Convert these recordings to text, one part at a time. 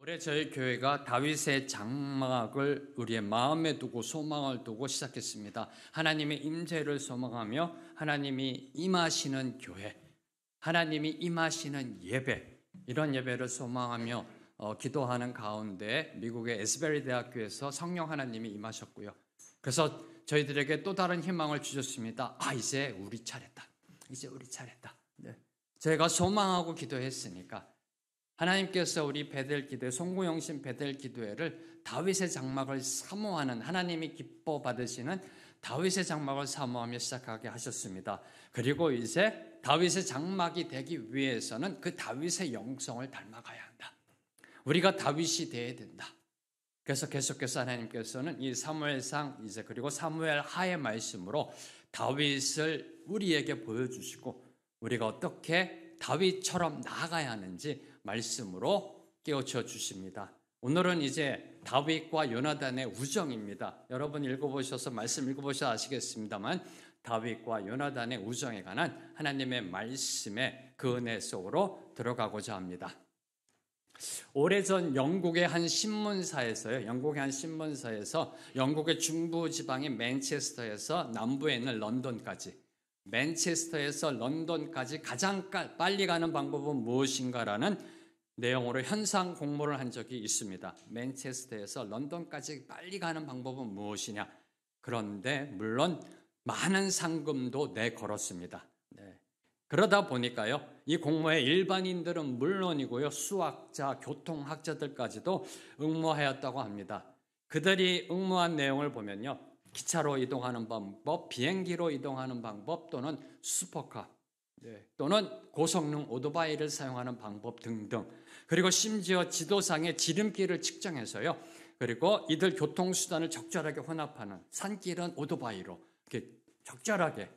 올해 저희 교회가 다윗의 장막을 우리의 마음에 두고 소망을 두고 시작했습니다. 하나님의 임재를 소망하며 하나님이 임하시는 교회, 하나님이 임하시는 예배, 이런 예배를 소망하며 기도하는 가운데 미국의 에스베리 대학교에서 성령 하나님이 임하셨고요. 그래서 저희들에게 또 다른 희망을 주셨습니다. 이제 우리 차례다. 이제 우리 차례다. 네. 저희가 소망하고 기도했으니까 하나님께서 우리 베델 기도회, 송구영신 베델 기도회를 다윗의 장막을 사모하는, 하나님이 기뻐 받으시는 다윗의 장막을 사모하며 시작하게 하셨습니다. 그리고 이제 다윗의 장막이 되기 위해서는 그 다윗의 영성을 닮아가야 한다. 우리가 다윗이 되어야 된다. 그래서 계속해서 하나님께서는 이 사무엘상 이제 그리고 사무엘 하의 말씀으로 다윗을 우리에게 보여주시고 우리가 어떻게 다윗처럼 나아가야 하는지 말씀으로 깨우쳐 주십니다. 오늘은 이제 다윗과 요나단의 우정입니다. 여러분 읽어보셔서 말씀 읽어보셔서 아시겠습니다만 다윗과 요나단의 우정에 관한 하나님의 말씀의 그 은혜 속으로 들어가고자 합니다. 오래전 영국의 한 신문사에서요. 영국의 중부 지방인 맨체스터에서 남부에 있는 런던까지, 맨체스터에서 런던까지 가장 빨리 가는 방법은 무엇인가라는 내용으로 현상 공모를 한 적이 있습니다. 맨체스터에서 런던까지 빨리 가는 방법은 무엇이냐? 그런데 물론 많은 상금도 내걸었습니다. 네. 그러다 보니까요, 이 공모에 일반인들은 물론이고요, 수학자, 교통학자들까지도 응모하였다고 합니다. 그들이 응모한 내용을 보면요, 기차로 이동하는 방법, 비행기로 이동하는 방법, 또는 슈퍼카, 또는 고성능 오토바이를 사용하는 방법 등등, 그리고 심지어 지도상의 지름길을 측정해서요, 그리고 이들 교통수단을 적절하게 혼합하는, 산길은 오토바이로 이렇게 적절하게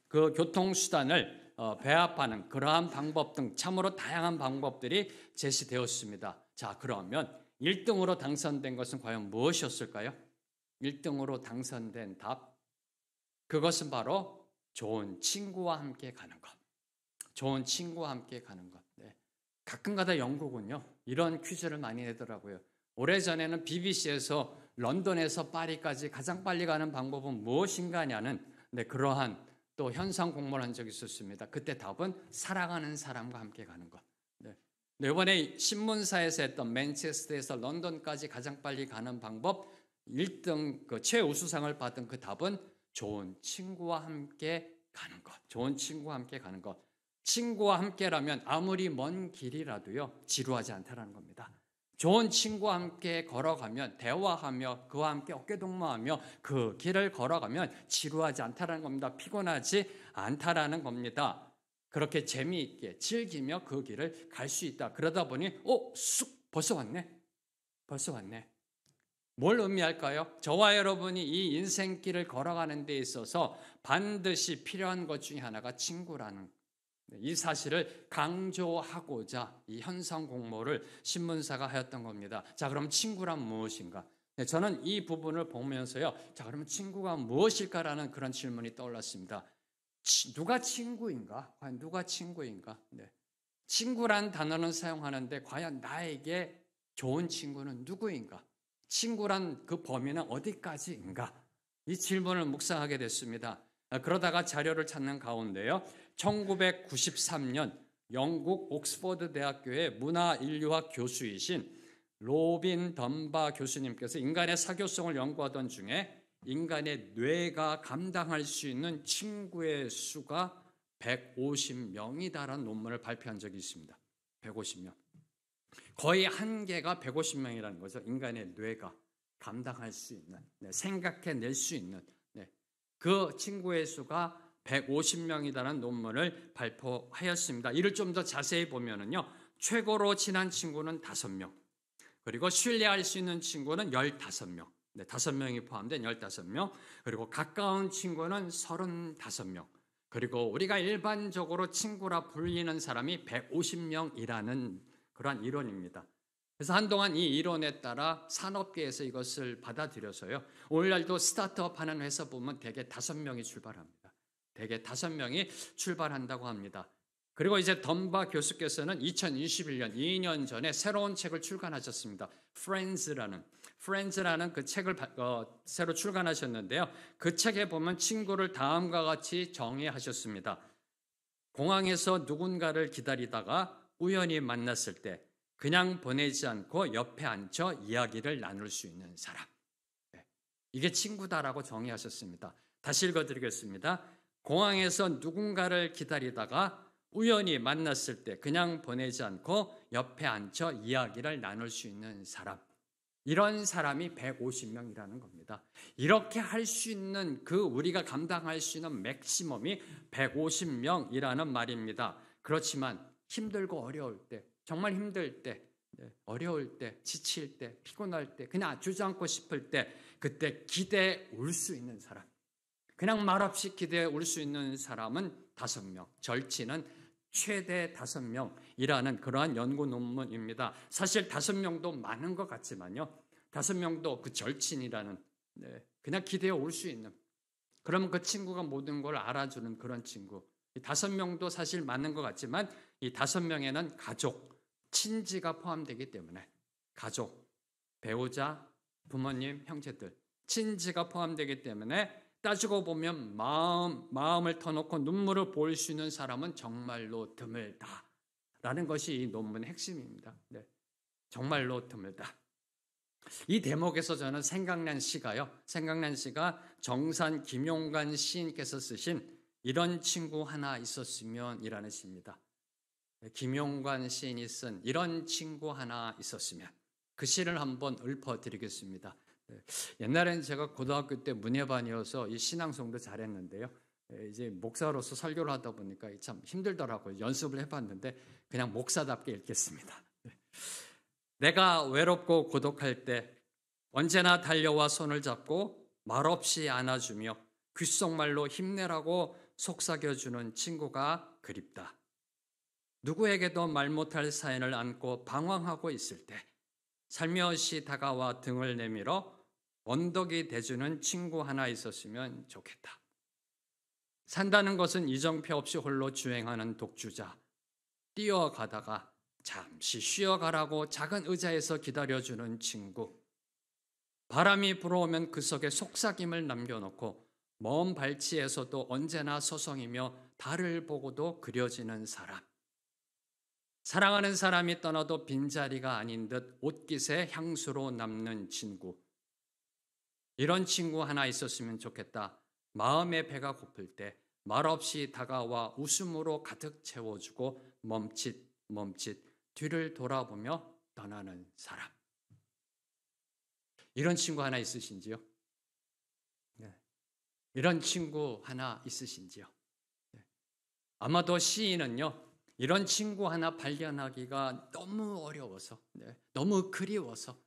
그 교통수단을 배합하는 그러한 방법 등 참으로 다양한 방법들이 제시되었습니다. 자, 그러면 1등으로 당선된 것은 과연 무엇이었을까요? 1등으로 당선된 답, 그것은 바로 좋은 친구와 함께 가는 것. 좋은 친구와 함께 가는 것. 네. 가끔가다 영국은요, 이런 퀴즈를 많이 내더라고요. 오래전에는 BBC에서 런던에서 파리까지 가장 빨리 가는 방법은 무엇인가냐는 그러한 또 현상 공모를 한 적이 있었습니다. 그때 답은 사랑하는 사람과 함께 가는 것. 네. 이번에 신문사에서 했던 맨체스터에서 런던까지 가장 빨리 가는 방법 1등 그 최우수상을 받은 그 답은 좋은 친구와 함께 가는 것. 좋은 친구와 함께 가는 것. 친구와 함께라면 아무리 먼 길이라도요, 지루하지 않다는 겁니다. 좋은 친구와 함께 걸어가면, 대화하며 그와 함께 어깨동무하며 그 길을 걸어가면 지루하지 않다는 겁니다. 피곤하지 않다라는 겁니다. 그렇게 재미있게 즐기며 그 길을 갈 수 있다. 그러다 보니 벌써 왔네. 벌써 왔네. 뭘 의미할까요? 저와 여러분이 이 인생길을 걸어가는 데 있어서 반드시 필요한 것 중에 하나가 친구라는, 이 사실을 강조하고자 이 현상 공모를 신문사가 하였던 겁니다. 자, 그럼 친구란 무엇인가? 저는 이 부분을 보면서요, 자, 그러면 친구가 무엇일까라는 그런 질문이 떠올랐습니다. 누가 친구인가? 과연 누가 친구인가? 네. 친구란 단어는 사용하는데 과연 나에게 좋은 친구는 누구인가? 친구란 그 범위는 어디까지인가? 이 질문을 묵상하게 됐습니다. 그러다가 자료를 찾는 가운데요, 1993년 영국 옥스퍼드 대학교의 문화인류학 교수이신 로빈 덤바 교수님께서 인간의 사교성을 연구하던 중에 인간의 뇌가 감당할 수 있는 친구의 수가 150명이다라는 논문을 발표한 적이 있습니다. 150명. 거의 한계가 150명이라는 거죠. 인간의 뇌가 감당할 수 있는, 생각해낼 수 있는 그 친구의 수가 150명이라는 논문을 발표하였습니다. 이를 좀 더 자세히 보면은요, 최고로 친한 친구는 5명, 그리고 신뢰할 수 있는 친구는 15명, 5명이 포함된 15명, 그리고 가까운 친구는 35명, 그리고 우리가 일반적으로 친구라 불리는 사람이 150명이라는 그러한 이론입니다. 그래서 한동안 이 이론에 따라 산업계에서 이것을 받아들여서요, 오늘날도 스타트업 하는 회사 보면 대개 5명이 출발합니다. 대개 5명이 출발한다고 합니다. 그리고 이제 덤바 교수께서는 2021년, 2년 전에 새로운 책을 출간하셨습니다. Friends라는 그 책을 새로 출간하셨는데요. 그 책에 보면 친구를 다음과 같이 정의하셨습니다. 공항에서 누군가를 기다리다가 우연히 만났을 때 그냥 보내지 않고 옆에 앉혀 이야기를 나눌 수 있는 사람. 이게 친구다라고 정의하셨습니다. 다시 읽어드리겠습니다. 공항에서 누군가를 기다리다가 우연히 만났을 때 그냥 보내지 않고 옆에 앉혀 이야기를 나눌 수 있는 사람. 이런 사람이 150명이라는 겁니다. 이렇게 할 수 있는 우리가 감당할 수 있는 맥시멈이 150명이라는 말입니다. 그렇지만 힘들고 어려울 때, 정말 힘들 때, 어려울 때, 지칠 때, 피곤할 때, 그냥 주저앉고 싶을 때, 그때 기대에 올 수 있는 사람. 그냥 말없이 기대에 올 수 있는 사람은 5명, 절친은 최대 5명이라는 그러한 연구 논문입니다. 사실 5명도 많은 것 같지만요. 5명도 그 절친이라는 그냥 기대에 올 수 있는, 그러면 그 친구가 모든 걸 알아주는 그런 친구. 이 5명도 사실 많은 것 같지만 이 5명에는 가족, 친지가 포함되기 때문에 가족, 배우자, 부모님, 형제들, 친지가 포함되기 때문에 따지고 보면 마음을 터놓고 눈물을 보일 수 있는 사람은 정말로 드물다라는 것이 이 논문의 핵심입니다. 정말로 드물다. 이 대목에서 저는 생각난 시가 정산 김용관 시인께서 쓰신 이런 친구 하나 있었으면 이라는 시입니다. 김용관 시인이 쓴 이런 친구 하나 있었으면, 그 시를 한번 읊어드리겠습니다. 옛날에는 제가 고등학교 때 문예반이어서 이 신앙송도 잘했는데요. 이제 목사로서 설교를 하다 보니까 참 힘들더라고요. 연습을 해봤는데 그냥 목사답게 읽겠습니다. 내가 외롭고 고독할 때 언제나 달려와 손을 잡고 말없이 안아주며 귓속말로 힘내라고 속삭여주는 친구가 그립다. 누구에게도 말 못할 사연을 안고 방황하고 있을 때 살며시 다가와 등을 내밀어 언덕이 돼주는 친구 하나 있었으면 좋겠다. 산다는 것은 이정표 없이 홀로 주행하는 독주자, 뛰어가다가 잠시 쉬어가라고 작은 의자에서 기다려주는 친구, 바람이 불어오면 그 속에 속삭임을 남겨놓고 먼 발치에서도 언제나 서성이며 달을 보고도 그려지는 사람, 사랑하는 사람이 떠나도 빈자리가 아닌 듯 옷깃에 향수로 남는 친구, 이런 친구 하나 있었으면 좋겠다. 마음의 배가 고플 때 말없이 다가와 웃음으로 가득 채워주고 멈칫 뒤를 돌아보며 떠나는 사람. 이런 친구 하나 있으신지요? 이런 친구 하나 있으신지요? 아마도 시인은요, 이런 친구 하나 발견하기가 너무 어려워서, 너무 그리워서,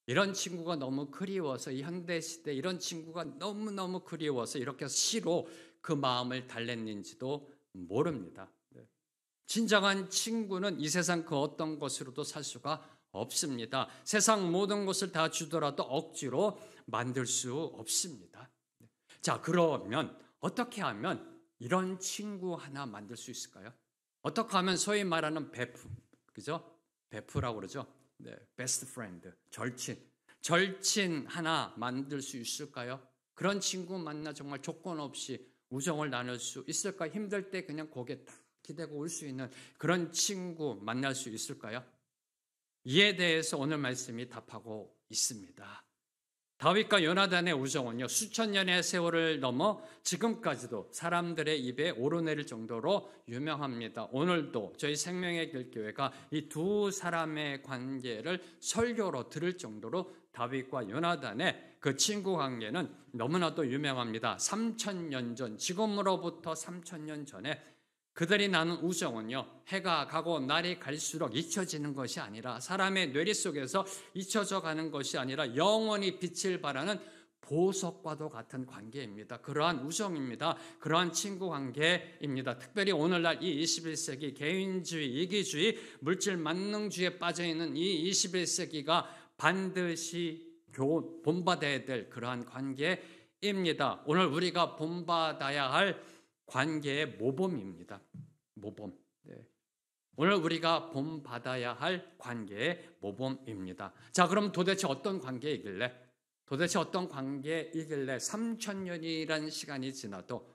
이런 친구가 너무 그리워서, 이 현대시대 이런 친구가 너무너무 그리워서 이렇게 시로 그 마음을 달랬는지도 모릅니다. 진정한 친구는 이 세상 그 어떤 것으로도 살 수가 없습니다. 세상 모든 것을 다 주더라도 억지로 만들 수 없습니다. 자, 그러면 어떻게 하면 이런 친구 하나 만들 수 있을까요? 어떻게 하면 소위 말하는 베프, 그죠? 베프라고 그러죠? 베스트 프렌드, 절친 하나 만들 수 있을까요? 그런 친구 만나 정말 조건 없이 우정을 나눌 수 있을까? 힘들 때 그냥 고개 딱 기대고 올 수 있는 그런 친구 만날 수 있을까요? 이에 대해서 오늘 말씀이 답하고 있습니다. 다윗과 요나단의 우정은요, 수천 년의 세월을 넘어 지금까지도 사람들의 입에 오르내릴 정도로 유명합니다. 오늘도 저희 생명의 길교회가 이 두 사람의 관계를 설교로 들을 정도로 다윗과 요나단의 그 친구 관계는 너무나도 유명합니다. 3,000년 전, 지금으로부터 3,000년 전에 그들이 나눈 우정은요, 해가 가고 날이 갈수록 잊혀지는 것이 아니라, 사람의 뇌리 속에서 잊혀져 가는 것이 아니라 영원히 빛을 발하는 보석과도 같은 관계입니다. 그러한 우정입니다. 그러한 친구 관계입니다. 특별히 오늘날 이 21세기 개인주의, 이기주의, 물질 만능주의에 빠져있는 이 21세기가 반드시 본받아야 될 그러한 관계입니다. 오늘 우리가 본받아야 할 관계의 모범입니다. 모범. 네. 오늘 우리가 본받아야 할 관계의 모범입니다. 자, 그럼 도대체 어떤 관계이길래 3,000년이라는 시간이 지나도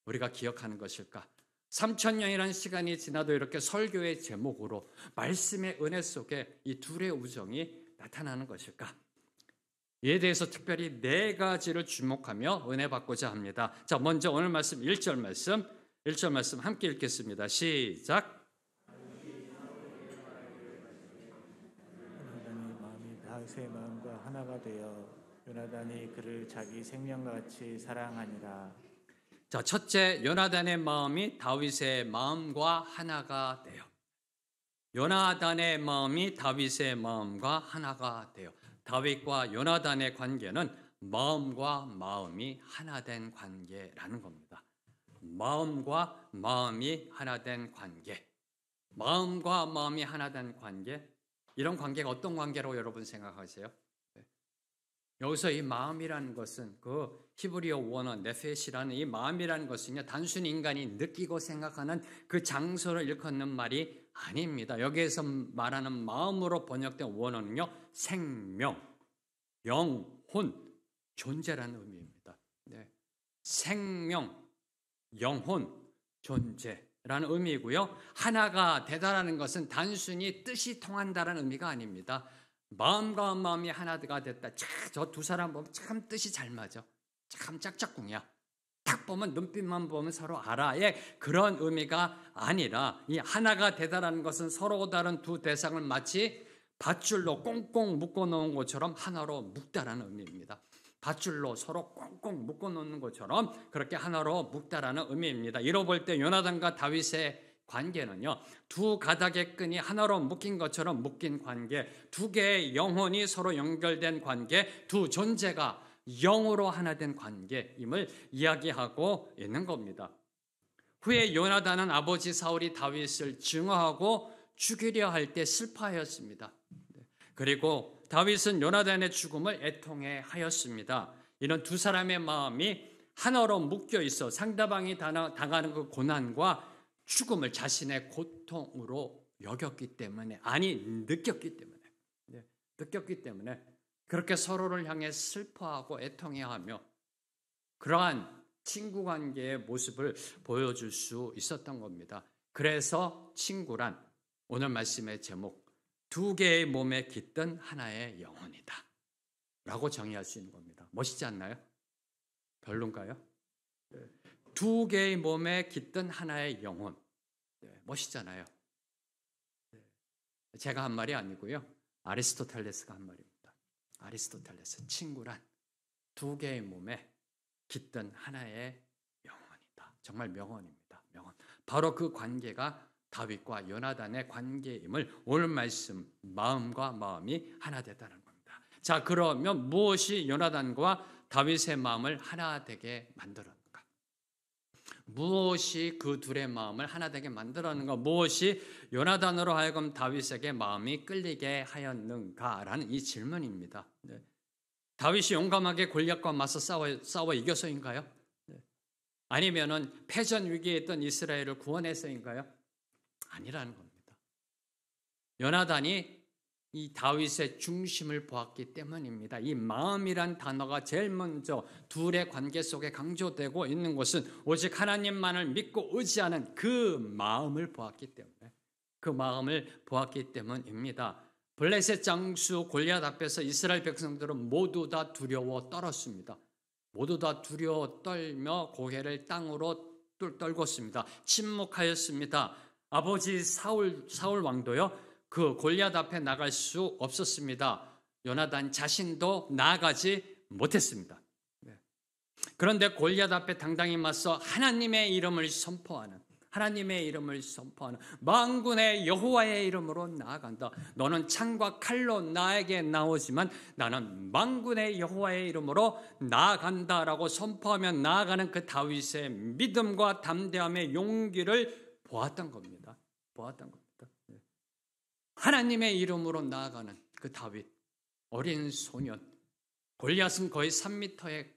우리가 기억하는 것일까? 3,000년이라는 시간이 지나도 이렇게 설교의 제목으로 말씀의 은혜 속에 이 둘의 우정이 나타나는 것일까? 이에 대해서 특별히 네 가지를 주목하며 은혜 받고자 합니다. 자, 먼저 오늘 말씀 1절 말씀 함께 읽겠습니다. 시작. 요나단이 마음이 다윗의 마음과 하나가 되어 요나단이 그를 자기 생명과 같이 사랑하니라. 자, 첫째, 요나단의 마음이 다윗의 마음과 하나가 돼요. 요나단의 마음이 다윗의 마음과 하나가 돼요. 다윗과 요나단의 관계는 마음과 마음이 하나 된 관계라는 겁니다. 마음과 마음이 하나 된 관계. 마음과 마음이 하나 된 관계. 이런 관계가 어떤 관계라고 여러분 생각하세요? 여기서 이 마음이라는 것은 그 히브리어 원어 네페시라는 이 마음이라는 것은요, 단순히 인간이 느끼고 생각하는 그 장소를 일컫는 말이 아닙니다. 여기에서 말하는 마음으로 번역된 원어는요, 생명, 영혼, 존재라는 의미입니다. 네. 생명, 영혼, 존재라는 의미이고요. 하나가 되다라는 것은 단순히 뜻이 통한다라는 의미가 아닙니다. 마음과 마음이 하나가 됐다. 저 두 사람 보면 참 뜻이 잘 맞아. 참 짝짝꿍이야. 딱 보면 눈빛만 보면 서로 알아의 그런 의미가 아니라 이 하나가 되다라는 것은 서로 다른 두 대상을 마치 밧줄로 꽁꽁 묶어놓은 것처럼 하나로 묶다라는 의미입니다. 밧줄로 서로 꽁꽁 묶어놓는 것처럼 그렇게 하나로 묶다라는 의미입니다. 이로 볼 때 요나단과 다윗의 관계는요, 두 가닥의 끈이 하나로 묶인 것처럼 묶인 관계, 두 개의 영혼이 서로 연결된 관계, 두 존재가 영으로 하나 된 관계임을 이야기하고 있는 겁니다. 후에 요나단은 아버지 사울이 다윗을 증오하고 죽이려 할 때 슬퍼하였습니다. 그리고 다윗은 요나단의 죽음을 애통해 하였습니다. 이런 두 사람의 마음이 하나로 묶여 있어 상대방이 당하는 그 고난과 죽음을 자신의 고통으로 여겼기 때문에, 느꼈기 때문에 그렇게 서로를 향해 슬퍼하고 애통해하며 그러한 친구 관계의 모습을 보여줄 수 있었던 겁니다. 그래서 친구란 오늘 말씀의 제목, 두 개의 몸에 깃든 하나의 영혼이다 라고 정의할 수 있는 겁니다. 멋있지 않나요? 별론가요? 두 개의 몸에 깃든 하나의 영혼. 멋있잖아요. 제가 한 말이 아니고요, 아리스토텔레스가 한 말입니다. 아리스토텔레스, 친구란 두 개의 몸에 깃든 하나의 영혼이다. 정말 명언입니다. 명언. 바로 그 관계가 다윗과 요나단의 관계임을 오늘 말씀, 마음과 마음이 하나 됐다는 겁니다. 자, 그러면 무엇이 요나단과 다윗의 마음을 하나 되게 만들었는가? 무엇이 그 둘의 마음을 하나 되게 만들었는가? 무엇이 요나단으로 하여금 다윗에게 마음이 끌리게 하였는가라는 이 질문입니다. 네. 다윗이 용감하게 골리앗과 맞서 싸워 이겨서인가요? 네. 아니면은 패전 위기에 있던 이스라엘을 구원해서인가요? 아니라는 겁니다. 요나단이 이 다윗의 중심을 보았기 때문입니다. 이 마음이란 단어가 제일 먼저 둘의 관계 속에 강조되고 있는 것은 오직 하나님만을 믿고 의지하는 그 마음을 보았기 때문입니다. 블레셋 장수 골리앗 앞에서 이스라엘 백성들은 모두 다 두려워 떨었습니다. 모두 다 두려워 떨며 고개를 땅으로 떨궜습니다. 침묵하였습니다. 아버지 사울 왕도요, 그 골리앗 앞에 나갈 수 없었습니다. 요나단 자신도 나아가지 못했습니다. 그런데 골리앗 앞에 당당히 맞서 하나님의 이름을 선포하는 만군의 여호와의 이름으로 나아간다. 너는 창과 칼로 나에게 나오지만 나는 만군의 여호와의 이름으로 나아간다라고 선포하며 나아가는 그 다윗의 믿음과 담대함의 용기를 보았던 겁니다. 하나님의 이름으로 나아가는 그 다윗, 어린 소년. 골리앗은 거의 3m에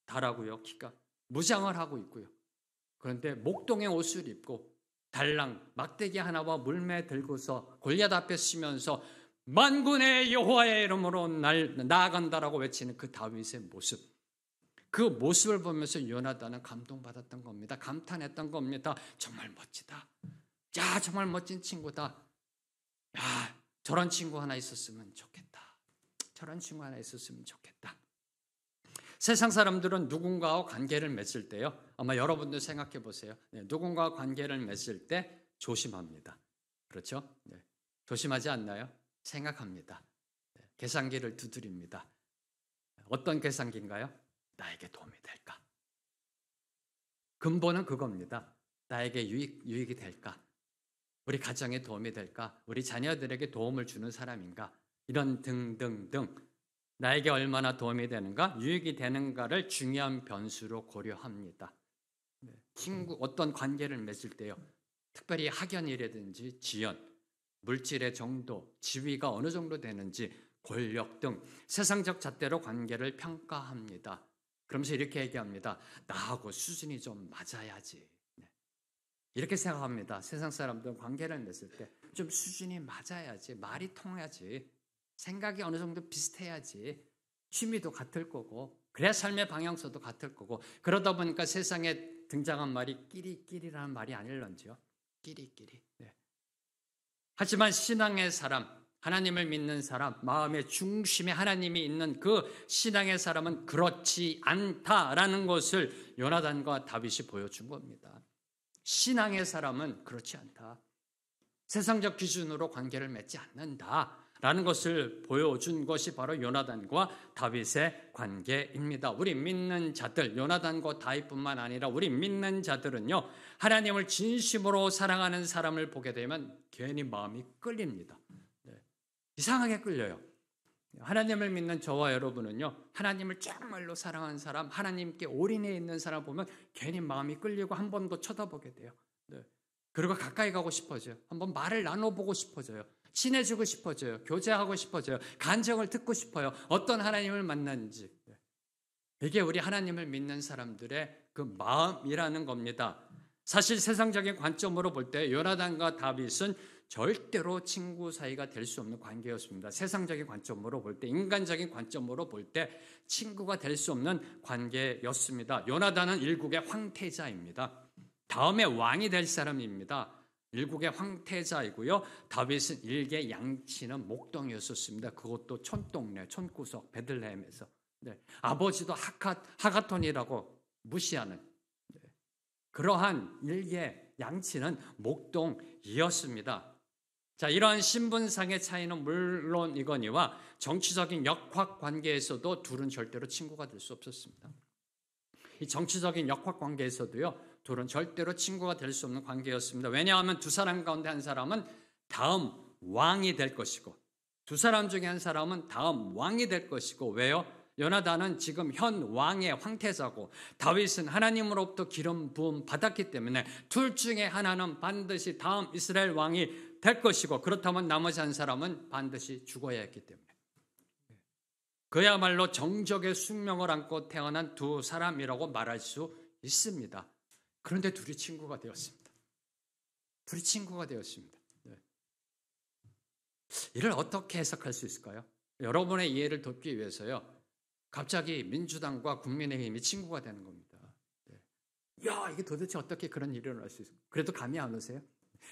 달하고요, 키가 무장을 하고 있고요. 그런데 목동의 옷을 입고 달랑 막대기 하나와 물매 들고서 골리앗 앞에 서면서 만군의 여호와의 이름으로 나아간다라고 외치는 그 다윗의 모습, 그 모습을 보면서 요나단은 감동받았던 겁니다. 감탄했던 겁니다. 정말 멋지다. 야, 정말 멋진 친구다. 야, 저런 친구 하나 있었으면 좋겠다. 저런 친구 하나 있었으면 좋겠다. 세상 사람들은 누군가와 관계를 맺을 때요, 아마 여러분들 생각해 보세요. 누군가와 관계를 맺을 때 조심합니다. 그렇죠? 조심하지 않나요? 생각합니다. 계산기를 두드립니다. 어떤 계산기인가요? 나에게 도움이 될까? 근본은 그겁니다. 나에게 유익이 될까? 우리 가정에 도움이 될까? 우리 자녀들에게 도움을 주는 사람인가? 이런 등등등 나에게 얼마나 도움이 되는가? 유익이 되는가를 중요한 변수로 고려합니다. 어떤 관계를 맺을 때요, 특별히 학연이라든지 지연, 물질의 정도, 지위가 어느 정도 되는지, 권력 등 세상적 잣대로 관계를 평가합니다. 그러면서 이렇게 얘기합니다. 나하고 수준이 좀 맞아야지. 이렇게 생각합니다. 세상 사람들은 관계를 맺을 때 좀 수준이 맞아야지, 말이 통하지, 생각이 어느 정도 비슷해야지, 취미도 같을 거고, 그래야 삶의 방향성도 같을 거고, 그러다 보니까 세상에 등장한 말이 끼리끼리라는 말이 아닐런지요. 끼리끼리. 하지만 신앙의 사람, 하나님을 믿는 사람, 마음의 중심에 하나님이 있는 그 신앙의 사람은 그렇지 않다라는 것을 요나단과 다윗이 보여준 겁니다. 신앙의 사람은 그렇지 않다. 세상적 기준으로 관계를 맺지 않는다라는 것을 보여준 것이 바로 요나단과 다윗의 관계입니다. 우리 믿는 자들, 요나단과 다윗뿐만 아니라 우리 믿는 자들은요, 하나님을 진심으로 사랑하는 사람을 보게 되면 괜히 마음이 끌립니다. 이상하게 끌려요. 하나님을 믿는 저와 여러분은요, 하나님을 정말로 사랑하는 사람, 하나님께 올인해 있는 사람 보면 괜히 마음이 끌리고 한 번 더 쳐다보게 돼요. 그리고 가까이 가고 싶어져요. 한번 말을 나눠보고 싶어져요. 친해지고 싶어져요. 교제하고 싶어져요. 간증을 듣고 싶어요. 어떤 하나님을 만났는지. 이게 우리 하나님을 믿는 사람들의 그 마음이라는 겁니다. 사실 세상적인 관점으로 볼 때 요나단과 다윗은 절대로 친구 사이가 될 수 없는 관계였습니다. 세상적인 관점으로 볼 때, 인간적인 관점으로 볼 때 친구가 될 수 없는 관계였습니다. 요나단은 일국의 황태자입니다. 다음에 왕이 될 사람입니다. 일국의 황태자이고요. 다윗은 일개 양치는 목동이었었습니다. 그것도 촌동네, 촌구석, 베들레헴에서. 아버지도 하가톤이라고 무시하는 그러한 일개 양치는 목동이었습니다. 자, 이러한 신분상의 차이는 물론이거니와 정치적인 역학 관계에서도 둘은 절대로 친구가 될 수 없었습니다. 이 정치적인 역학 관계에서도요, 둘은 절대로 친구가 될 수 없는 관계였습니다. 왜냐하면 두 사람 가운데 한 사람은 다음 왕이 될 것이고, 두 사람 중에 한 사람은 다음 왕이 될 것이고, 왜요? 요나단은 지금 현 왕의 황태자고, 다윗은 하나님으로부터 기름 부음 받았기 때문에 둘 중에 하나는 반드시 다음 이스라엘 왕이 될 것이고, 그렇다면 나머지 한 사람은 반드시 죽어야 했기 때문에, 그야말로 정적의 숙명을 안고 태어난 두 사람이라고 말할 수 있습니다. 그런데 둘이 친구가 되었습니다. 둘이 친구가 되었습니다. 이를 어떻게 해석할 수 있을까요? 여러분의 이해를 돕기 위해서요, 갑자기 민주당과 국민의힘이 친구가 되는 겁니다. 야, 이게 도대체 어떻게 그런 일이 일어날 수 있을까요? 그래도 감이 안 오세요?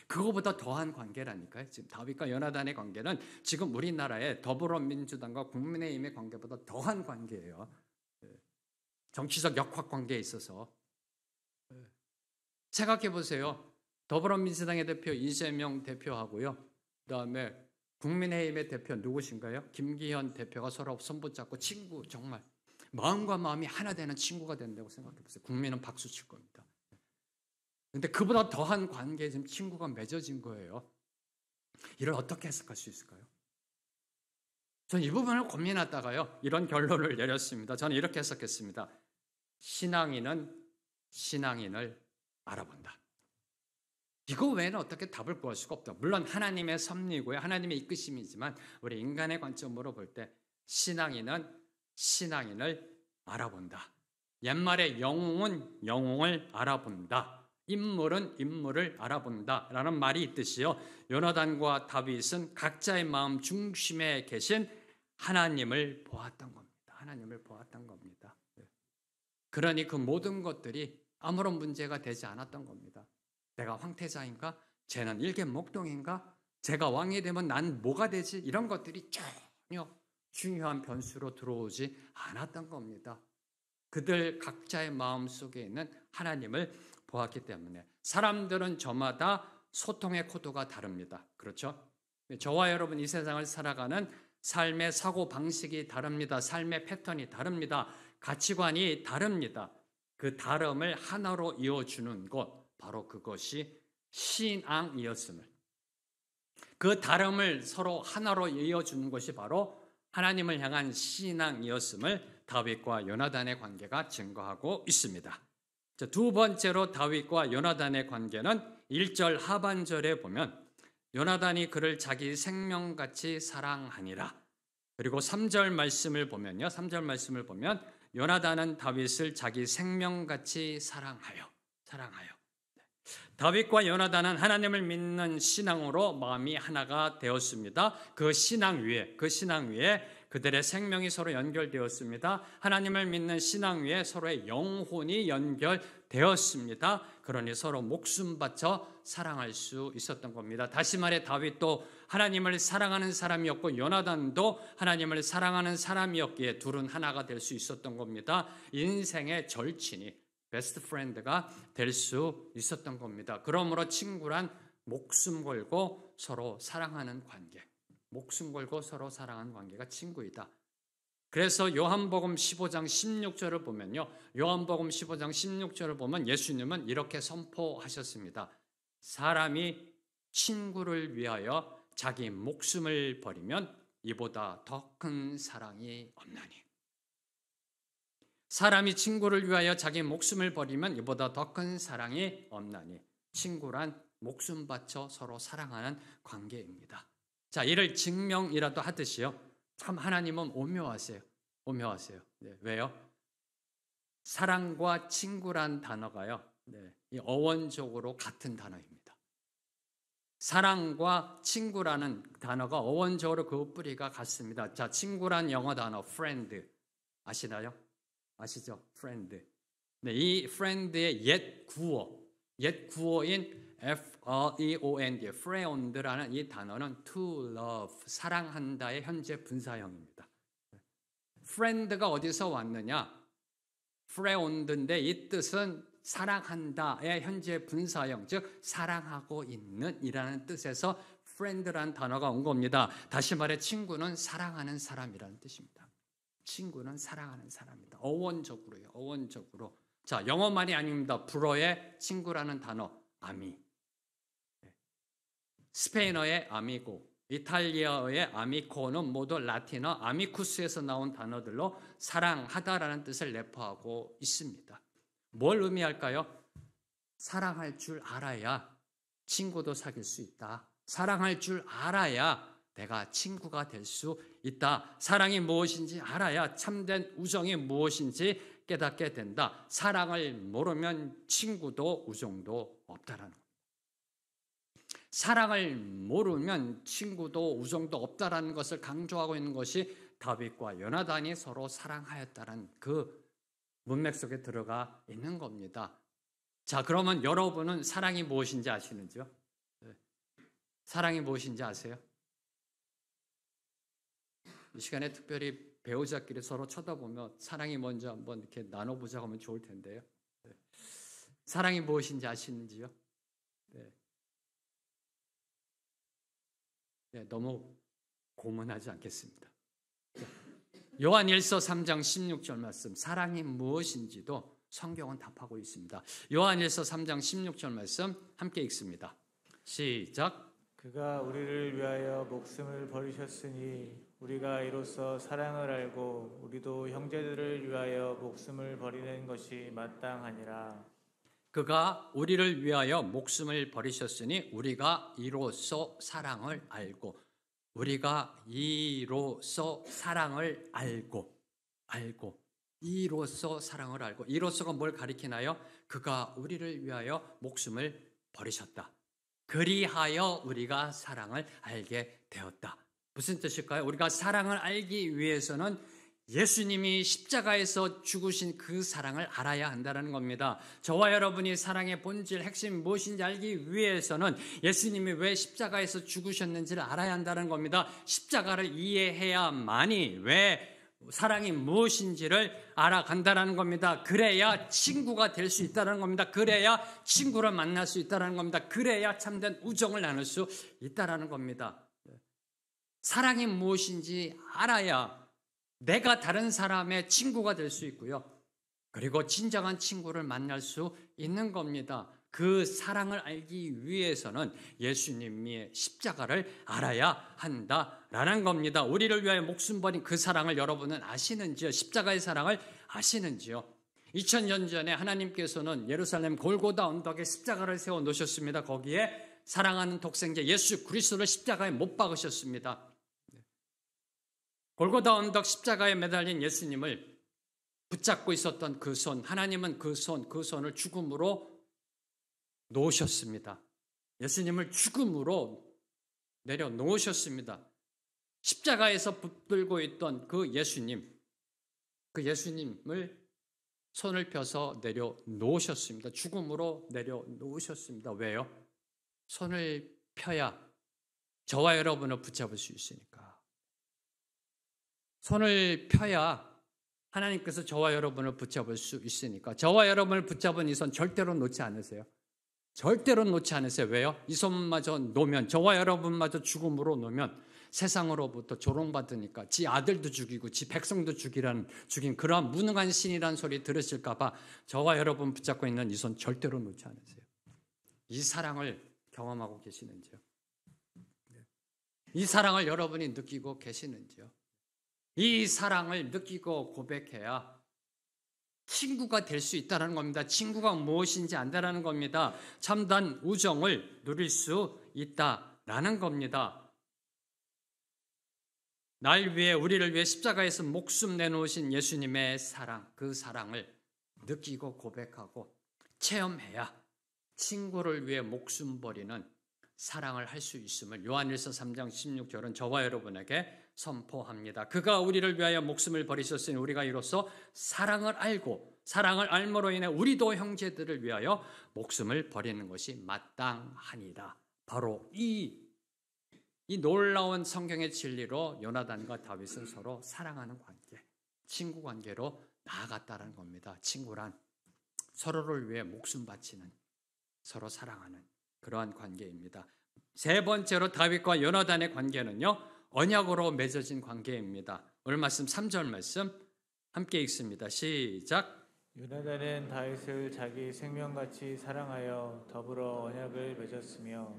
그거보다 더한 관계라니까요. 지금 다윗과 요나단의 관계는 지금 우리나라의 더불어민주당과 국민의힘의 관계보다 더한 관계예요. 정치적 역학 관계에 있어서. 생각해 보세요. 더불어민주당의 대표 이재명 대표하고요, 그다음에 국민의힘의 대표 누구신가요? 김기현 대표가 서로 손붙잡고 친구, 정말 마음과 마음이 하나 되는 친구가 된다고 생각해 보세요. 국민은 박수 칠 겁니다. 그런데 그보다 더한 관계에 지금 친구가 맺어진 거예요. 이를 어떻게 해석할 수 있을까요? 저는 이 부분을 고민하다가요, 이런 결론을 내렸습니다. 저는 이렇게 해석했습니다. 신앙인은 신앙인을 알아본다. 이거 외에는 어떻게 답을 구할 수가 없다. 물론 하나님의 섭리고요, 하나님의 이끄심이지만 우리 인간의 관점으로 볼 때 신앙인은 신앙인을 알아본다. 옛말에 영웅은 영웅을 알아본다. 인물은 인물을 알아본다라는 말이 있듯이요. 요나단과 다윗은 각자의 마음 중심에 계신 하나님을 보았던 겁니다. 하나님을 보았던 겁니다. 그러니 그 모든 것들이 아무런 문제가 되지 않았던 겁니다. 내가 황태자인가? 쟤는 일개목동인가? 제가 왕이 되면 난 뭐가 되지? 이런 것들이 전혀 중요한 변수로 들어오지 않았던 겁니다. 그들 각자의 마음 속에 있는 하나님을 보았기 때문에 사람들은 저마다 소통의 코드가 다릅니다. 그렇죠? 저와 여러분 이 세상을 살아가는 삶의 사고 방식이 다릅니다. 삶의 패턴이 다릅니다. 가치관이 다릅니다. 그 다름을 하나로 이어주는 것, 바로 그것이 신앙이었음을, 그 다름을 서로 하나로 이어주는 것이 바로 하나님을 향한 신앙이었음을 다윗과 요나단의 관계가 증거하고 있습니다. 두 번째로 다윗과 요나단의 관계는 1절 하반절에 보면 요나단이 그를 자기 생명같이 사랑하니라. 그리고 3절 말씀을 보면요. 3절 말씀을 보면 요나단은 다윗을 자기 생명같이 사랑하여. 다윗과 요나단은 하나님을 믿는 신앙으로 마음이 하나가 되었습니다. 그 신앙 위에 그들의 생명이 서로 연결되었습니다. 하나님을 믿는 신앙 위에 서로의 영혼이 연결되었습니다. 그러니 서로 목숨 바쳐 사랑할 수 있었던 겁니다. 다시 말해 다윗도 하나님을 사랑하는 사람이었고 요나단도 하나님을 사랑하는 사람이었기에 둘은 하나가 될 수 있었던 겁니다. 인생의 절친이 베스트 프렌드가 될 수 있었던 겁니다. 그러므로 친구란 목숨 걸고 서로 사랑하는 관계, 목숨 걸고 서로 사랑하는 관계가 친구이다. 그래서 요한복음 15장 16절을 보면요. 요한복음 15장 16절을 보면 예수님은 이렇게 선포하셨습니다. 사람이 친구를 위하여 자기 목숨을 버리면 이보다 더 큰 사랑이 없나니. 사람이 친구를 위하여 자기 목숨을 버리면 이보다 더 큰 사랑이 없나니. 친구란 목숨 바쳐 서로 사랑하는 관계입니다. 자, 이를 증명이라도 하듯이요. 참 하나님은 오묘하세요. 네, 왜요? 사랑과 친구란 단어가요. 네, 이 어원적으로 같은 단어입니다. 사랑과 친구라는 단어가 어원적으로 그 뿌리가 같습니다. 자, 친구란 영어 단어 friend 아시나요? 아시죠? friend. 네, 이 friend의 옛 구어인 F-R-E-O-N-D, friend라는 이 단어는 to love, 사랑한다의 현재 분사형입니다. friend가 어디서 왔느냐? friend인데 이 뜻은 사랑한다의 현재 분사형, 즉 사랑하고 있는 이라는 뜻에서 friend라는 단어가 온 겁니다. 다시 말해 친구는 사랑하는 사람이라는 뜻입니다. 친구는 사랑하는 사람이다. 어원적으로요. 어원적으로. 자, 영어만이 아닙니다. 불어의 친구라는 단어 아미, 스페인어의 아미고, 이탈리아어의 아미코는 모두 라틴어 아미쿠스에서 나온 단어들로 사랑하다라는 뜻을 내포하고 있습니다. 뭘 의미할까요? 사랑할 줄 알아야 친구도 사귈 수 있다. 사랑할 줄 알아야 내가 친구가 될 수 있다. 사랑이 무엇인지 알아야 참된 우정이 무엇인지 깨닫게 된다. 사랑을 모르면 친구도 우정도 없다라는 겁니다. 사랑을 모르면 친구도 우정도 없다라는 것을 강조하고 있는 것이 다윗과 요나단이 서로 사랑하였다는 그 문맥 속에 들어가 있는 겁니다. 자, 그러면 여러분은 사랑이 무엇인지 아시는지요? 네. 사랑이 무엇인지 아세요? 이 시간에 특별히 배우자끼리 서로 쳐다보며 사랑이 뭔지 한번 이렇게 나눠보자고 하면 좋을 텐데요. 네. 사랑이 무엇인지 아시는지요? 네. 네, 너무 고문하지 않겠습니다. 요한일서 3장 16절 말씀, 사랑이 무엇인지도 성경은 답하고 있습니다. 요한일서 3장 16절 말씀 함께 읽습니다. 시작. 그가 우리를 위하여 목숨을 버리셨으니 우리가 이로써 사랑을 알고 우리도 형제들을 위하여 목숨을 버리는 것이 마땅하니라. 그가 우리를 위하여 목숨을 버리셨으니 우리가 이로써 사랑을 알고, 우리가 이로써 사랑을 알고 이로써 사랑을 알고, 이로써가 뭘 가리키나요? 그가 우리를 위하여 목숨을 버리셨다. 그리하여 우리가 사랑을 알게 되었다. 무슨 뜻일까요? 우리가 사랑을 알기 위해서는 예수님이 십자가에서 죽으신 그 사랑을 알아야 한다는 겁니다. 저와 여러분이 사랑의 본질, 핵심이 무엇인지 알기 위해서는 예수님이 왜 십자가에서 죽으셨는지를 알아야 한다는 겁니다. 십자가를 이해해야만이 왜 사랑이 무엇인지를 알아간다는 겁니다. 그래야 친구가 될 수 있다는 겁니다. 그래야 친구를 만날 수 있다는 겁니다. 그래야 참된 우정을 나눌 수 있다는 겁니다. 사랑이 무엇인지 알아야 내가 다른 사람의 친구가 될 수 있고요. 그리고 진정한 친구를 만날 수 있는 겁니다. 그 사랑을 알기 위해서는 예수님의 십자가를 알아야 한다라는 겁니다. 우리를 위하여 목숨 버린 그 사랑을 여러분은 아시는지요? 십자가의 사랑을 아시는지요? 2000년 전에 하나님께서는 예루살렘 골고다 언덕에 십자가를 세워 놓으셨습니다. 거기에 사랑하는 독생자 예수 그리스도를 십자가에 못 박으셨습니다. 골고다 언덕 십자가에 매달린 예수님을 붙잡고 있었던 그 손, 하나님은 그 손을 죽음으로 놓으셨습니다. 예수님을 죽음으로 내려놓으셨습니다. 십자가에서 붙들고 있던 그 예수님을 손을 펴서 내려놓으셨습니다. 죽음으로 내려놓으셨습니다. 왜요? 손을 펴야 저와 여러분을 붙잡을 수 있으니까. 손을 펴야 하나님께서 저와 여러분을 붙잡을 수 있으니까. 저와 여러분을 붙잡은 이 손 절대로 놓지 않으세요. 절대로 놓지 않으세요. 왜요? 이 손마저 놓으면, 저와 여러분마저 죽음으로 놓으면 세상으로부터 조롱받으니까 지 아들도 죽이고 지 백성도 죽인 그러한 무능한 신이라는 소리 들으실까 봐 저와 여러분 붙잡고 있는 이 손 절대로 놓지 않으세요. 이 사랑을 경험하고 계시는지요? 이 사랑을 여러분이 느끼고 계시는지요? 이 사랑을 느끼고 고백해야 친구가 될 수 있다는 겁니다. 친구가 무엇인지 안다는 겁니다. 참된 우정을 누릴 수 있다라는 겁니다. 날 위해, 우리를 위해 십자가에서 목숨 내놓으신 예수님의 사랑, 그 사랑을 느끼고 고백하고 체험해야 친구를 위해 목숨 버리는 사랑을 할 수 있음을 요한일서 3장 16절은 저와 여러분에게 선포합니다. 그가 우리를 위하여 목숨을 버리셨으니 우리가 이로써 사랑을 알고, 사랑을 알므로 인해 우리도 형제들을 위하여 목숨을 버리는 것이 마땅하니라. 바로 이 놀라운 성경의 진리로 요나단과 다윗은 서로 사랑하는 관계, 친구 관계로 나아갔다는 겁니다. 친구란 서로를 위해 목숨 바치는, 서로 사랑하는 그러한 관계입니다. 세 번째로 다윗과 요나단의 관계는요, 언약으로 맺어진 관계입니다. 오늘 말씀 3절 말씀 함께 읽습니다. 시작. 요나단은 다윗을 자기 생명같이 사랑하여 더불어 언약을 맺었으며.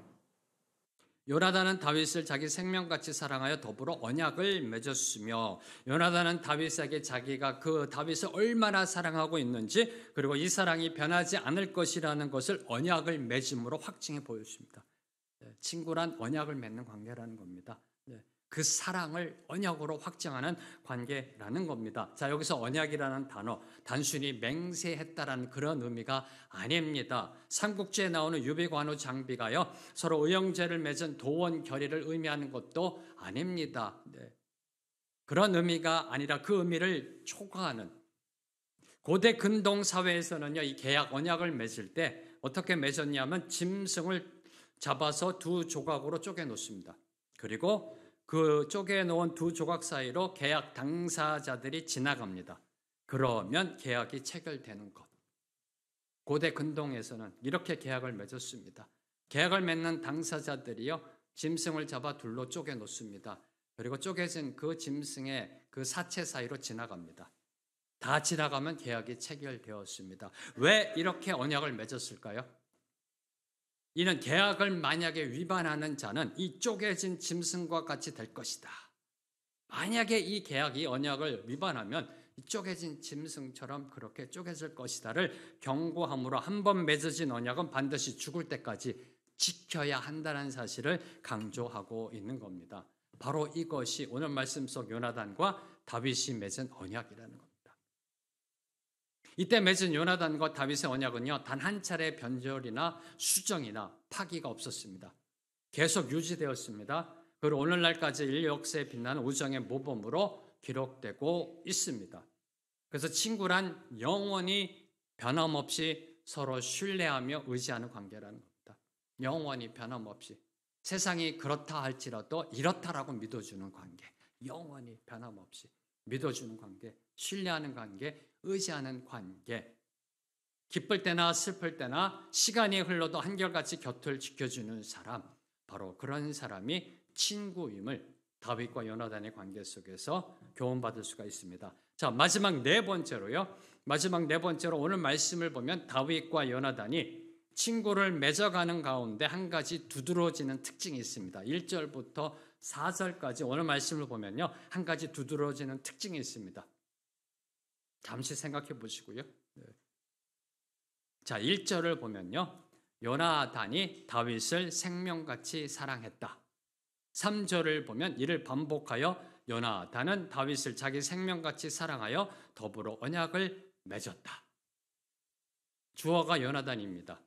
요나단은 다윗을 자기 생명같이 사랑하여 더불어 언약을 맺었으며, 요나단은 다윗에게 자기가 그 다윗을 얼마나 사랑하고 있는지, 그리고 이 사랑이 변하지 않을 것이라는 것을 언약을 맺음으로 확증해 보였습니다. 친구란 언약을 맺는 관계라는 겁니다. 그 사랑을 언약으로 확증하는 관계라는 겁니다. 자, 여기서 언약이라는 단어, 단순히 맹세했다라는 그런 의미가 아닙니다. 삼국지에 나오는 유비관우 장비가요, 서로 의형제를 맺은 도원 결의를 의미하는 것도 아닙니다. 그런 의미가 아니라 그 의미를 초과하는, 고대 근동 사회에서는요, 이 계약 언약을 맺을 때 어떻게 맺었냐면 짐승을 잡아서 두 조각으로 쪼개 놓습니다. 그리고 그 쪼개 놓은 두 조각 사이로 계약 당사자들이 지나갑니다. 그러면 계약이 체결되는 것. 고대 근동에서는 이렇게 계약을 맺었습니다. 계약을 맺는 당사자들이요, 짐승을 잡아 둘로 쪼개 놓습니다. 그리고 쪼개진 그 짐승의 그 사체 사이로 지나갑니다. 다 지나가면 계약이 체결되었습니다. 왜 이렇게 언약을 맺었을까요? 이는 계약을 만약에 위반하는 자는 이 쪼개진 짐승과 같이 될 것이다. 만약에 이 계약이 언약을 위반하면 이 쪼개진 짐승처럼 그렇게 쪼개질 것이다를 경고함으로 한 번 맺어진 언약은 반드시 죽을 때까지 지켜야 한다는 사실을 강조하고 있는 겁니다. 바로 이것이 오늘 말씀 속 요나단과 다윗이 맺은 언약이라는 겁니다. 이때 맺은 요나단과 다윗의 언약은요, 단 한 차례 변절이나 수정이나 파기가 없었습니다. 계속 유지되었습니다. 그리고 오늘날까지 인류 역사에 빛나는 우정의 모범으로 기록되고 있습니다. 그래서 친구란 영원히 변함없이 서로 신뢰하며 의지하는 관계라는 겁니다. 영원히 변함없이. 세상이 그렇다 할지라도 이렇다라고 믿어주는 관계. 영원히 변함없이 믿어주는 관계, 신뢰하는 관계, 의지하는 관계. 기쁠 때나 슬플 때나 시간이 흘러도 한결같이 곁을 지켜주는 사람, 바로 그런 사람이 친구임을 다윗과 요나단의 관계 속에서 교훈받을 수가 있습니다. 자, 마지막 네 번째로 오늘 말씀을 보면 다윗과 요나단이 친구를 맺어가는 가운데 한 가지 두드러지는 특징이 있습니다. 1절부터 4절까지 오늘 말씀을 보면요, 한 가지 두드러지는 특징이 있습니다. 잠시 생각해 보시고요. 자, 1절을 보면요, 요나단이 다윗을 생명같이 사랑했다. 3절을 보면 이를 반복하여 요나단은 다윗을 자기 생명같이 사랑하여 더불어 언약을 맺었다. 주어가 요나단입니다.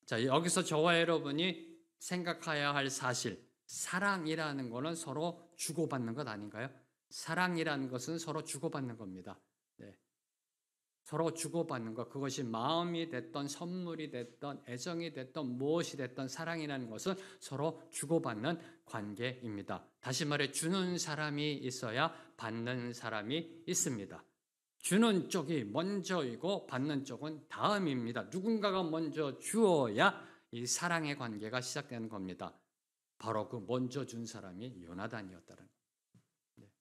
자, 여기서 저와 여러분이 생각해야 할 사실, 사랑이라는 것은 서로 주고받는 것 아닌가요? 사랑이라는 것은 서로 주고받는 겁니다. 네. 서로 주고받는 것, 그것이 마음이 됐던 선물이 됐던 애정이 됐던 무엇이 됐던 사랑이라는 것은 서로 주고받는 관계입니다. 다시 말해 주는 사람이 있어야 받는 사람이 있습니다. 주는 쪽이 먼저이고 받는 쪽은 다음입니다. 누군가가 먼저 주어야 이 사랑의 관계가 시작되는 겁니다. 바로 그 먼저 준 사람이 요나단이었다는 겁니다.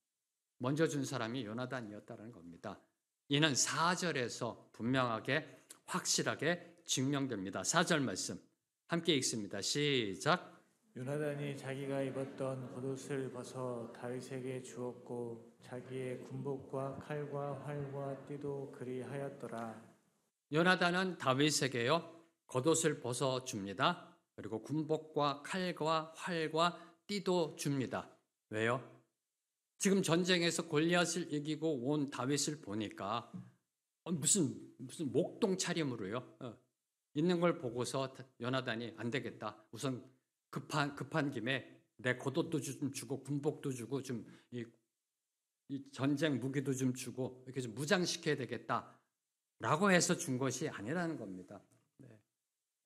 먼저 준 사람이 요나단이었다는 겁니다. 이는 4절에서 분명하게 확실하게 증명됩니다. 4절 말씀 함께 읽습니다. 시작. 요나단이 자기가 입었던 겉옷을 벗어 다윗에게 주었고 자기의 군복과 칼과 활과 띠도 그리하였더라. 요나단은 다윗에게요, 겉옷을 벗어 줍니다. 그리고 군복과 칼과 활과 띠도 줍니다. 왜요? 지금 전쟁에서 골리앗을 이기고 온 다윗을 보니까 무슨 목동 차림으로요, 있는 걸 보고서 요나단이 안 되겠다. 우선 급한 김에 내 겉옷도 좀 주고 군복도 주고 좀 이 전쟁 무기도 좀 주고 이렇게 좀 무장시켜야 되겠다라고 해서 준 것이 아니라는 겁니다.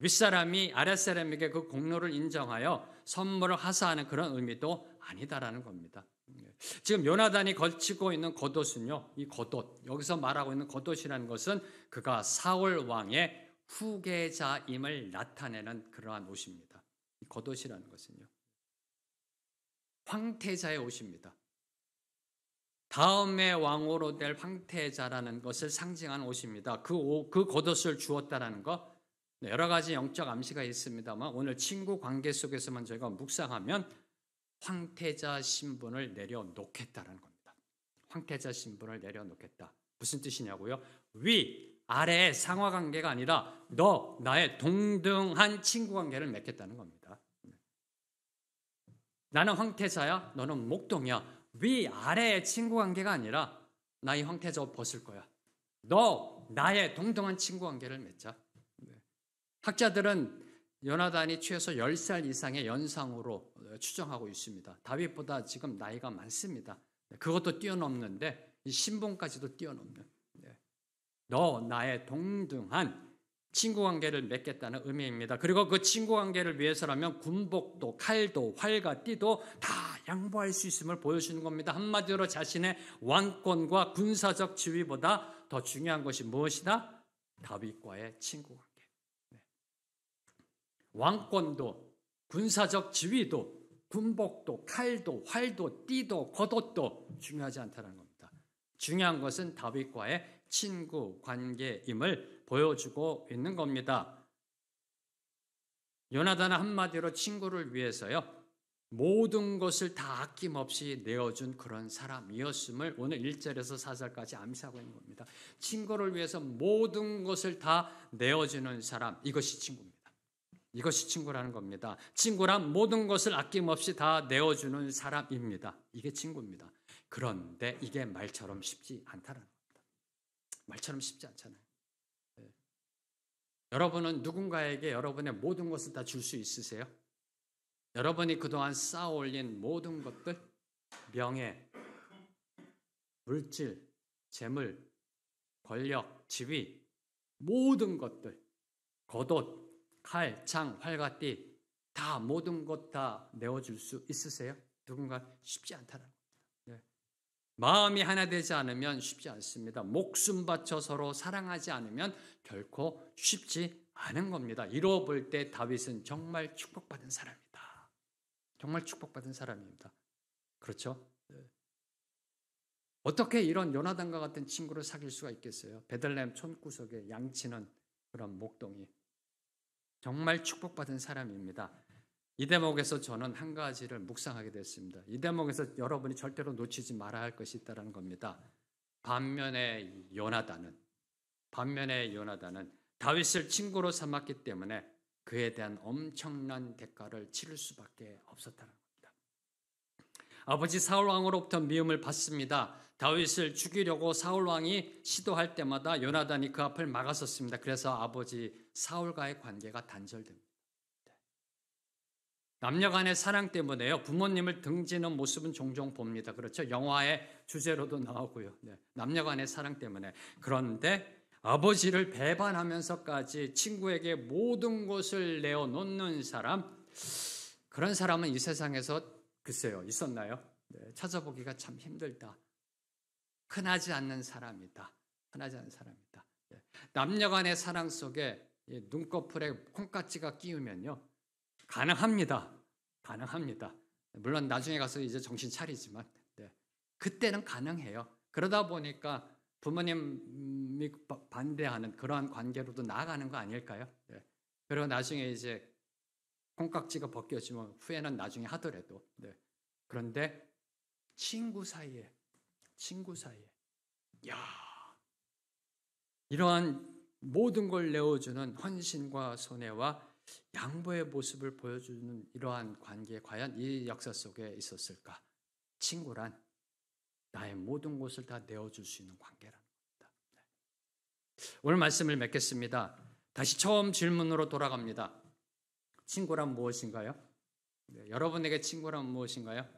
윗사람이 아랫사람에게 그 공로를 인정하여 선물을 하사하는 그런 의미도 아니다라는 겁니다. 지금 요나단이 걸치고 있는 겉옷은요, 이 겉옷, 여기서 말하고 있는 겉옷이라는 것은 그가 사울 왕의 후계자임을 나타내는 그러한 옷입니다. 이 겉옷이라는 것은요, 황태자의 옷입니다. 다음의 왕으로 될 황태자라는 것을 상징하는 옷입니다. 그 겉옷을 주었다라는 것, 여러 가지 영적 암시가 있습니다만 오늘 친구 관계 속에서만 저희가 묵상하면 황태자 신분을 내려놓겠다는 겁니다. 황태자 신분을 내려놓겠다. 무슨 뜻이냐고요? 위, 아래의 상하 관계가 아니라 너, 나의 동등한 친구 관계를 맺겠다는 겁니다. 나는 황태자야, 너는 목동이야. 위, 아래의 친구 관계가 아니라 나 이 황태자 옷 벗을 거야. 너, 나의 동등한 친구 관계를 맺자. 학자들은 요나단이 최소 10살 이상의 연상으로 추정하고 있습니다. 다윗보다 지금 나이가 많습니다. 그것도 뛰어넘는데 이 신분까지도 뛰어넘는, 너 나의 동등한 친구관계를 맺겠다는 의미입니다. 그리고 그 친구관계를 위해서라면 군복도 칼도 활과 띠도 다 양보할 수 있음을 보여주는 겁니다. 한마디로 자신의 왕권과 군사적 지위보다 더 중요한 것이 무엇이다? 다윗과의 친구관계. 왕권도 군사적 지위도 군복도 칼도 활도 띠도 겉옷도 중요하지 않다는 겁니다. 중요한 것은 다윗과의 친구 관계임을 보여주고 있는 겁니다. 요나단은 한마디로 친구를 위해서요, 모든 것을 다 아낌없이 내어준 그런 사람이었음을 오늘 1절에서 4절까지 암시하고 있는 겁니다. 친구를 위해서 모든 것을 다 내어주는 사람, 이것이 친구입니다. 이것이 친구라는 겁니다. 친구란 모든 것을 아낌없이 다 내어주는 사람입니다. 이게 친구입니다. 그런데 이게 말처럼 쉽지 않다는 겁니다. 말처럼 쉽지 않잖아요. 네. 여러분은 누군가에게 여러분의 모든 것을 다 줄 수 있으세요? 여러분이 그동안 쌓아 올린 모든 것들, 명예, 물질, 재물, 권력, 지위, 모든 것들, 겉옷, 칼, 창, 활과띠 다 모든 것 다 내어줄 수 있으세요? 누군가 쉽지 않다는 겁니다. 네. 마음이 하나 되지 않으면 쉽지 않습니다. 목숨 바쳐 서로 사랑하지 않으면 결코 쉽지 않은 겁니다. 이뤄볼 때 다윗은 정말 축복받은 사람이다. 정말 축복받은 사람입니다. 그렇죠? 네. 어떻게 이런 요나단과 같은 친구를 사귈 수가 있겠어요? 베들레헴 촌구석에 양치는 그런 목동이. 정말 축복받은 사람입니다. 이 대목에서 저는 한 가지를 묵상하게 됐습니다. 이 대목에서 여러분이 절대로 놓치지 말아야 할 것이 있다는 겁니다. 반면에 요나단은 다윗을 친구로 삼았기 때문에 그에 대한 엄청난 대가를 치를 수밖에 없었다는 겁니다. 아버지 사울 왕으로부터 미움을 받습니다. 다윗을 죽이려고 사울 왕이 시도할 때마다 요나단이 그 앞을 막았었습니다. 그래서 아버지 사울과의 관계가 단절됩니다. 남녀 간의 사랑 때문에요. 부모님을 등지는 모습은 종종 봅니다. 그렇죠? 영화의 주제로도 나오고요. 네. 남녀 간의 사랑 때문에. 그런데 아버지를 배반하면서까지 친구에게 모든 것을 내어놓는 사람, 그런 사람은 이 세상에서 글쎄요, 있었나요? 네. 찾아보기가 참 힘들다. 흔하지 않는 사람이다. 흔하지 않는 사람이다. 네. 남녀 간의 사랑 속에 눈꺼풀에 콩깍지가 끼우면요. 가능합니다. 물론 나중에 가서 이제 정신 차리지만, 네. 그때는 가능해요. 그러다 보니까 부모님이 반대하는 그러한 관계로도 나아가는 거 아닐까요? 네. 그리고 나중에 이제 콩깍지가 벗겨지면 후회는 나중에 하더라도, 네. 그런데 친구 사이에, 야, 이러한 모든 걸 내어주는 헌신과 손해와 양보의 모습을 보여주는 이러한 관계에 과연 이 역사 속에 있었을까? 친구란 나의 모든 것을 다 내어줄 수 있는 관계라는 겁니다. 오늘 말씀을 맺겠습니다. 다시 처음 질문으로 돌아갑니다. 친구란 무엇인가요? 네, 여러분에게 친구란 무엇인가요?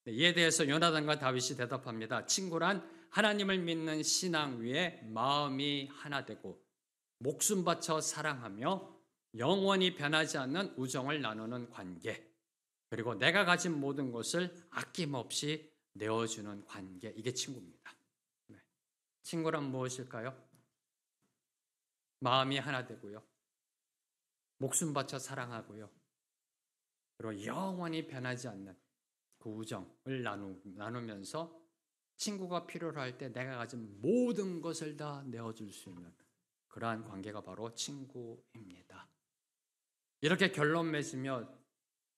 네, 이에 대해서 요나단과 다윗이 대답합니다. 친구란 하나님을 믿는 신앙 위에 마음이 하나 되고 목숨 바쳐 사랑하며 영원히 변하지 않는 우정을 나누는 관계, 그리고 내가 가진 모든 것을 아낌없이 내어주는 관계, 이게 친구입니다. 네. 친구란 무엇일까요? 마음이 하나 되고요. 목숨 바쳐 사랑하고요. 그리고 영원히 변하지 않는 그 우정을 나누면서 친구가 필요로 할 때 내가 가진 모든 것을 다 내어줄 수 있는 그러한 관계가 바로 친구입니다. 이렇게 결론 맺으며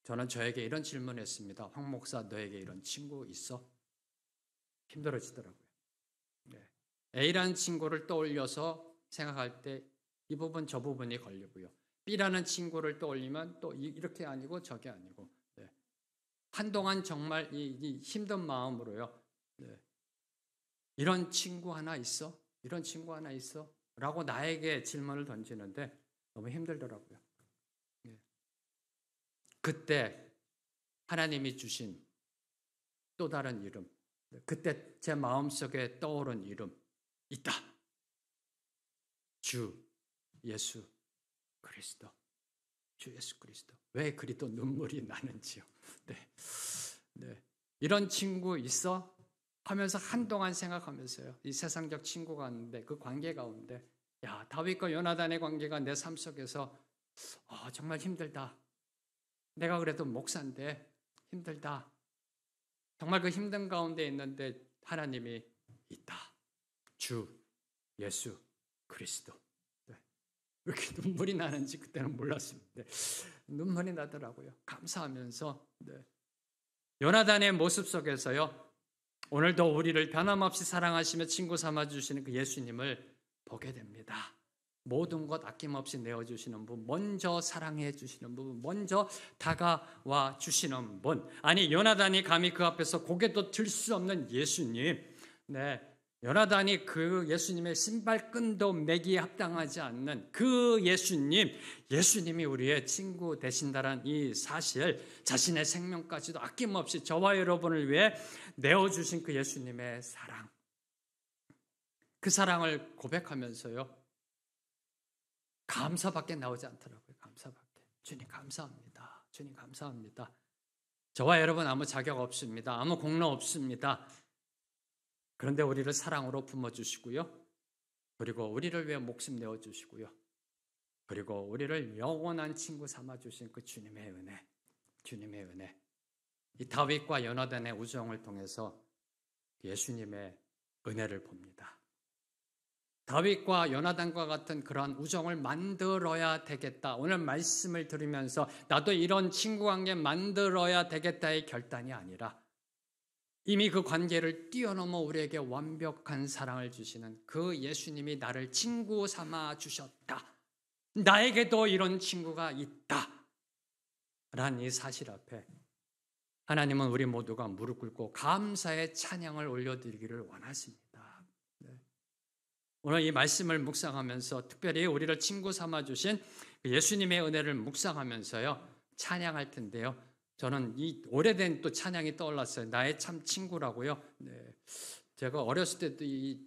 저는 저에게 이런 질문을 했습니다. 황 목사, 너에게 이런 친구 있어? 힘들어지더라고요. 네. A라는 친구를 떠올려서 생각할 때 이 부분 저 부분이 걸리고요. B라는 친구를 떠올리면 또 이렇게 아니고 저게 아니고, 네. 한동안 정말 이 힘든 마음으로요. 네. 이런 친구 하나 있어? 이런 친구 하나 있어? 라고 나에게 질문을 던지는데 너무 힘들더라고요. 네. 그때 하나님이 주신 또 다른 이름, 그때 제 마음속에 떠오른 이름 있다. 주 예수 그리스도. 주 예수 그리스도. 왜 그리 또 눈물이 나는지요. 네. 네. 이런 친구 있어? 하면서 한동안 생각하면서요. 이 세상적 친구가 왔는데 그 관계 가운데 야, 다윗과 요나단의 관계가 내 삶 속에서 정말 힘들다. 내가 그래도 목사인데 힘들다. 정말 그 힘든 가운데 있는데 하나님이 있다. 주 예수 그리스도. 네. 왜 이렇게 눈물이 나는지 그때는 몰랐습니다. 눈물이 나더라고요. 감사하면서. 네. 요나단의 모습 속에서요. 오늘도 우리를 변함없이 사랑하시며 친구 삼아주시는 그 예수님을 보게 됩니다. 모든 것 아낌없이 내어주시는 분, 먼저 사랑해 주시는 분, 먼저 다가와 주시는 분. 아니 요나단이 감히 그 앞에서 고개도 들 수 없는 예수님. 네, 요나단이 그 예수님의 신발끈도 매기에 합당하지 않는 그 예수님이 우리의 친구 되신다는 이 사실, 자신의 생명까지도 아낌없이 저와 여러분을 위해 내어주신 그 예수님의 사랑, 그 사랑을 고백하면서요, 감사밖에 나오지 않더라고요. 감사밖에. 주님 감사합니다. 주님 감사합니다. 저와 여러분 아무 자격 없습니다. 아무 공로 없습니다. 그런데 우리를 사랑으로 품어주시고요. 그리고 우리를 위해 목숨 내어주시고요. 그리고 우리를 영원한 친구 삼아주신 그 주님의 은혜, 주님의 은혜. 이 다윗과 요나단의 우정을 통해서 예수님의 은혜를 봅니다. 다윗과 요나단과 같은 그러한 우정을 만들어야 되겠다. 오늘 말씀을 들으면서 나도 이런 친구 관계 만들어야 되겠다의 결단이 아니라 이미 그 관계를 뛰어넘어 우리에게 완벽한 사랑을 주시는 그 예수님이 나를 친구 삼아 주셨다. 나에게도 이런 친구가 있다. 라는 이 사실 앞에 하나님은 우리 모두가 무릎 꿇고 감사의 찬양을 올려드리기를 원하십니다. 오늘 이 말씀을 묵상하면서 특별히 우리를 친구 삼아 주신 예수님의 은혜를 묵상하면서요, 찬양할 텐데요. 저는 이 오래된 또 찬양이 떠올랐어요. 나의 참 친구라고요. 네. 제가 어렸을 때도 이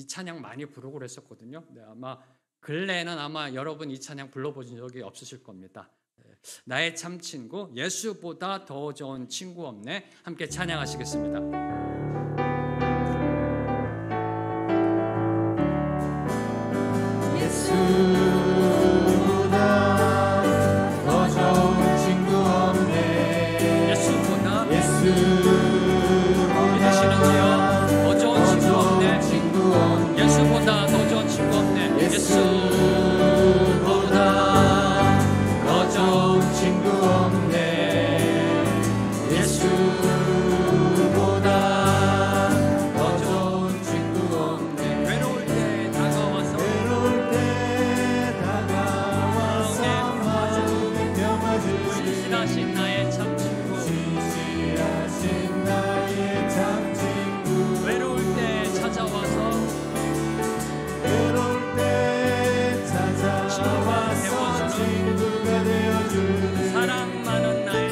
찬양 많이 부르고 그랬었거든요. 네, 아마 근래에는 아마 여러분 이 찬양 불러보신 적이 없으실 겁니다. 네. 나의 참 친구, 예수보다 더 좋은 친구 없네. 함께 찬양하시겠습니다. 예수보다 더 좋은 친구 없네. 예수보다 더 좋은 친구 없네. 예수보다 더 좋은 친구 없네. 외로울 때 다가와서 마음에 품어주신 신실하신 나의 참 친구. 외로울 때 찾아와서 친구가 되어주는 사랑 많은 나의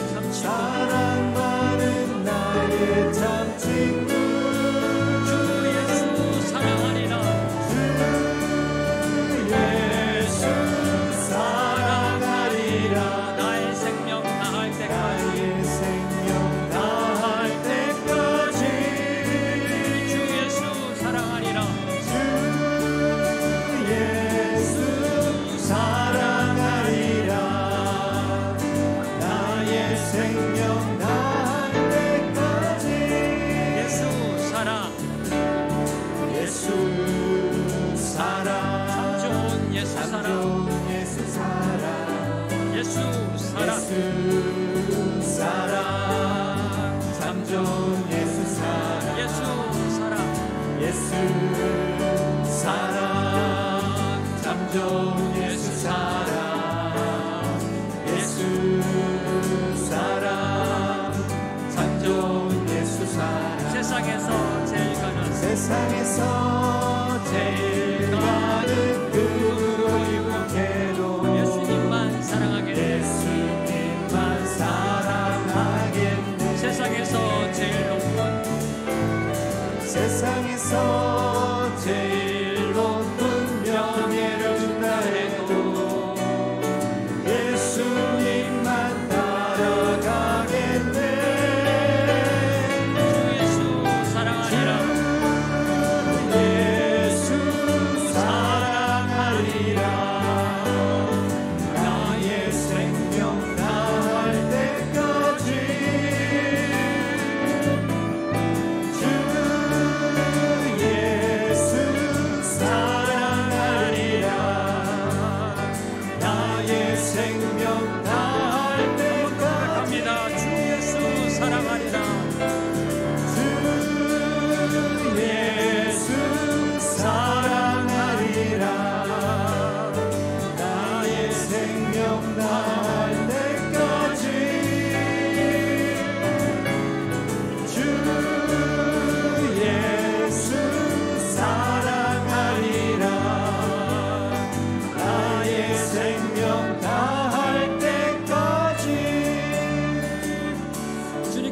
참 친구. 주 예수 사랑하리라. 나의 생명 다할 때까지 주 예수 사랑하리라. 세상에서 제일 가는 그로 유혹해도 예수님만 사랑하겠네. 세상에서 제일 높은 명예를 준다 해도 예수님만 따라가겠네. 주 예수 사랑하리라.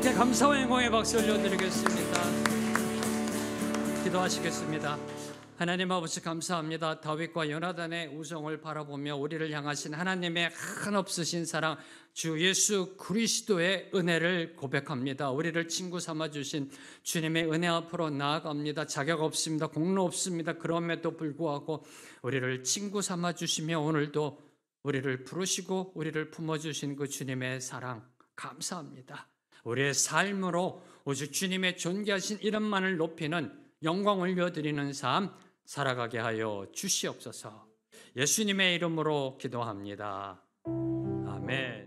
주님께 감사와 영광의 박수 올려드리겠습니다. 기도하시겠습니다. 하나님 아버지 감사합니다. 다윗과 요나단의 우정을 바라보며 우리를 향하신 하나님의 한없으신 사랑 주 예수 그리스도의 은혜를 고백합니다. 우리를 친구 삼아주신 주님의 은혜 앞으로 나아갑니다. 자격 없습니다. 공로 없습니다. 그럼에도 불구하고 우리를 친구 삼아주시며 오늘도 우리를 부르시고 우리를 품어주신 그 주님의 사랑 감사합니다. 우리의 삶으로 오직 주님의 존귀하신 이름만을 높이는 영광 올려드리는 삶 살아가게 하여 주시옵소서. 예수님의 이름으로 기도합니다. 아멘.